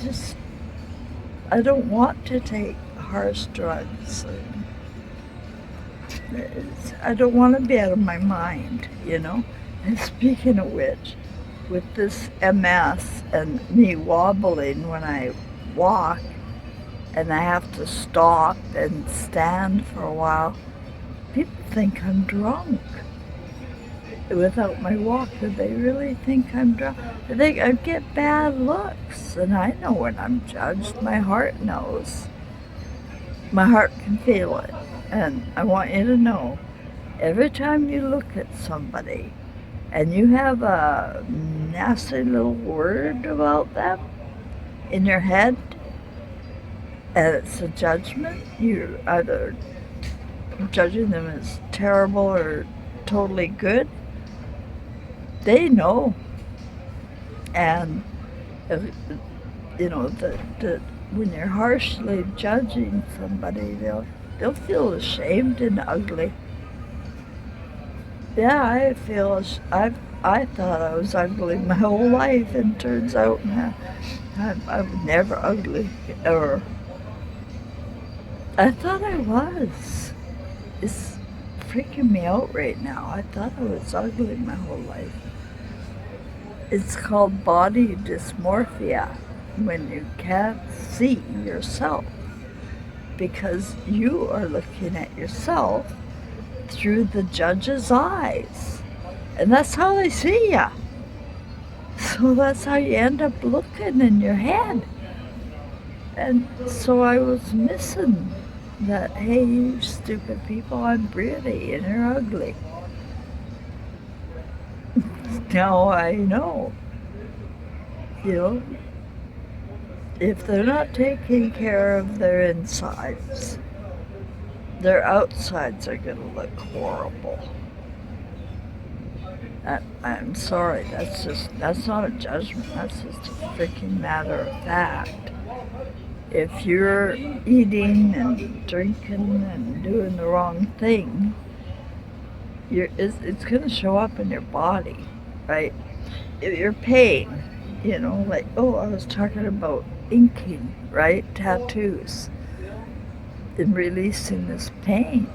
[SPEAKER 1] don't want to take harsh drugs. I don't want to be out of my mind, And speaking of which, with this MS and me wobbling when I walk, and I have to stop and stand for a while, people think I'm drunk without my walker. They really think I'm drunk. I get bad looks, and I know when I'm judged. My heart knows. My heart can feel it. And I want you to know, every time you look at somebody and you have a nasty little word about them in your head, and it's a judgment, you're either judging them as terrible or totally good, they know. And, when you're harshly judging somebody, they'll feel ashamed and ugly. Yeah, I thought I was ugly my whole life, and turns out I was never ugly, or I thought I was. It's freaking me out right now. I thought I was ugly my whole life. It's called body dysmorphia, when you can't see yourself because you are looking at yourself through the judge's eyes. And that's how they see you. So that's how you end up looking in your head. And so I was missing that, hey, you stupid people, I'm pretty and you're ugly. Now I know. If they're not taking care of their insides, their outsides are going to look horrible. I'm sorry, that's not a judgment, that's just a freaking matter of fact. If you're eating and drinking and doing the wrong thing, it's going to show up in your body, right? If your pain, I was talking about inking, right? Tattoos, and releasing this pain.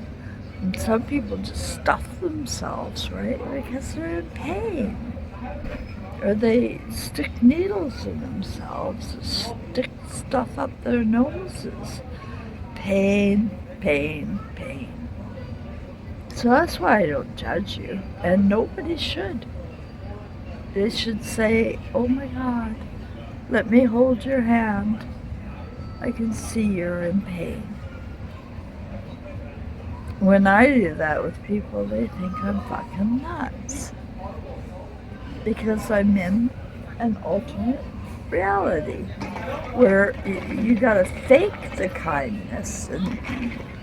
[SPEAKER 1] And some people just stuff themselves, right? Because they're in pain. Or they stick needles in themselves, stick stuff up their noses. Pain, pain, pain. So that's why I don't judge you, and nobody should. They should say, oh my God, let me hold your hand. I can see you're in pain. When I do that with people, they think I'm fucking nuts. Because I'm in an alternate reality where you gotta fake the kindness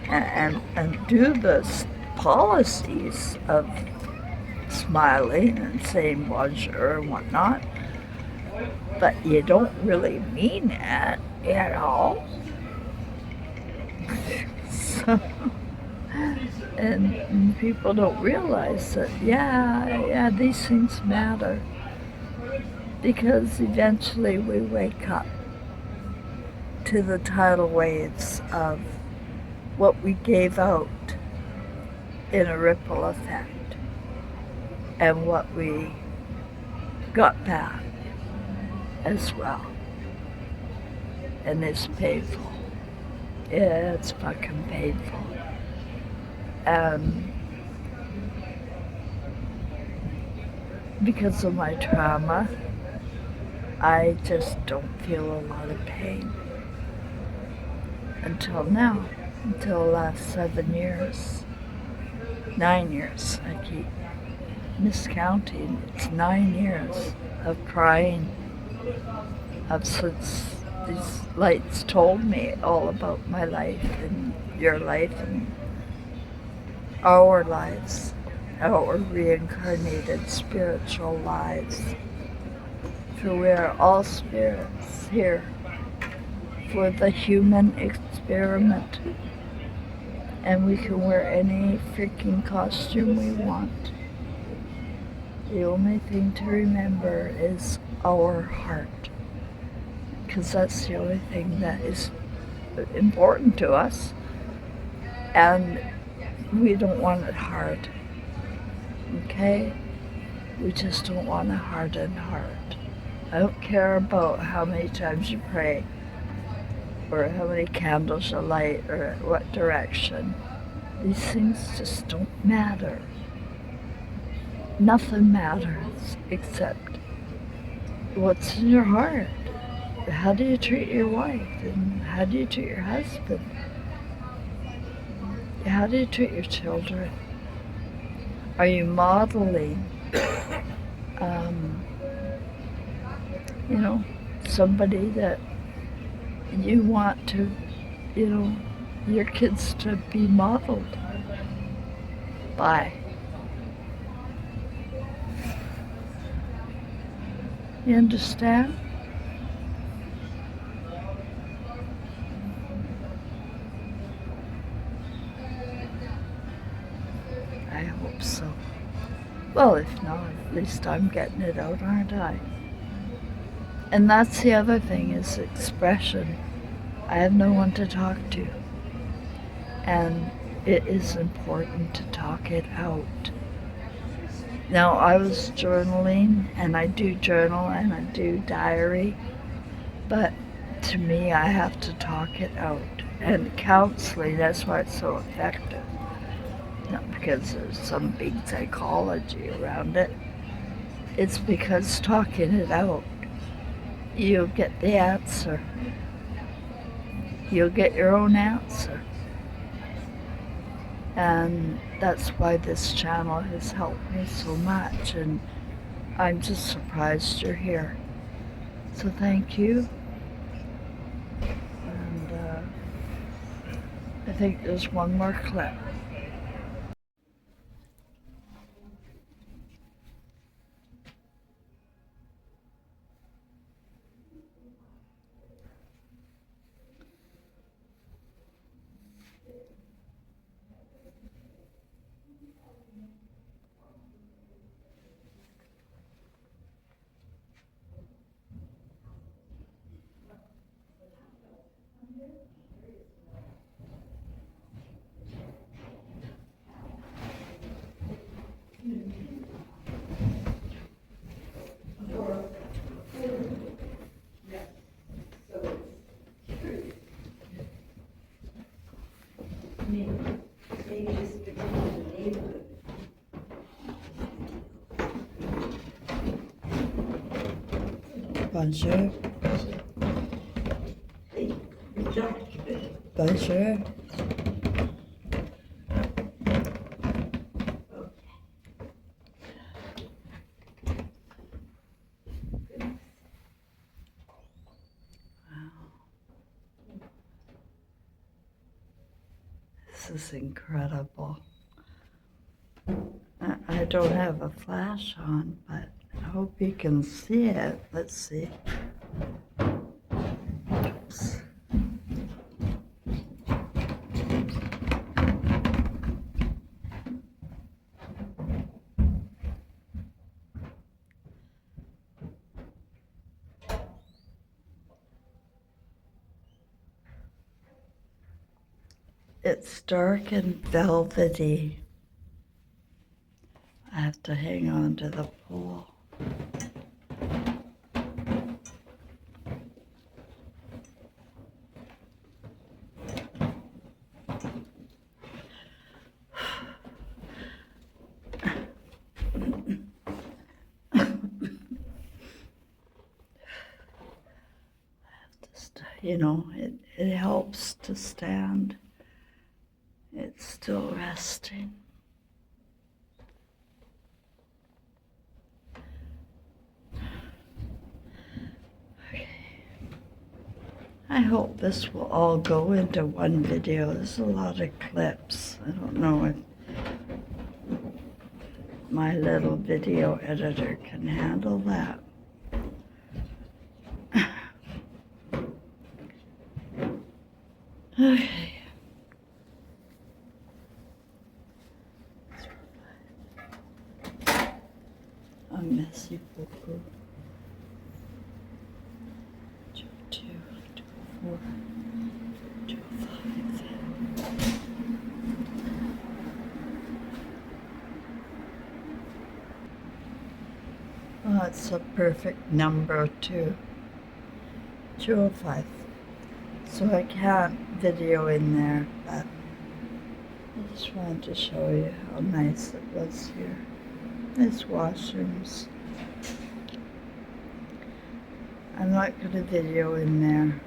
[SPEAKER 1] and do the policies of smiling and saying bonjour and whatnot, but you don't really mean it, So, and people don't realize that, these things matter, because eventually we wake up to the tidal waves of what we gave out in a ripple effect. And what we got back as well. And it's painful. It's fucking painful. And because of my trauma, I just don't feel a lot of pain. Until now. Until the last 7 years. 9 years. I keep miscounting. It's 9 years of crying. Since these lights told me all about my life and your life and our lives, our reincarnated spiritual lives. For we are all spirits here for the human experiment. And we can wear any freaking costume we want. The only thing to remember is our heart. Because that's the only thing that is important to us. And we don't want it hard. Okay? We just don't want a hardened heart. I don't care about how many times you pray, or how many candles you light, or what direction. These things just don't matter. Nothing matters except what's in your heart. How do you treat your wife? And how do you treat your husband? How do you treat your children? Are you modeling, somebody that you want to, your kids to be modeled by? You understand? I hope so. Well, if not, at least I'm getting it out, aren't I? And that's the other thing, is expression. I have no one to talk to. And it is important to talk it out. Now, I was journaling, and I do journal, and I do diary, but to me, I have to talk it out. And counseling, that's why it's so effective. Not because there's some big psychology around it. It's because talking it out, you'll get the answer. You'll get your own answer. And that's why this channel has helped me so much, and I'm just surprised you're here. So thank you. And I think there's one more clip. Bonjour. Bonjour. This is incredible. I don't have a flash on, but I hope you can see it. Let's see. Oops. It's dark and velvety. to hang on to the pole. You know, it helps to stand. It's still resting. Okay. I hope this will all go into one video. There's a lot of clips. I don't know if my little video editor can handle that. Okay. Merci beaucoup. 2, 2, 2, 4, 2, 5. Oh, it's a perfect number too. 205. So I can't video in there, but I just wanted to show you how nice it was here. Nice washrooms. I'm not going to video in there.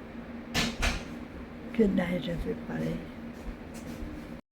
[SPEAKER 1] Good night, everybody.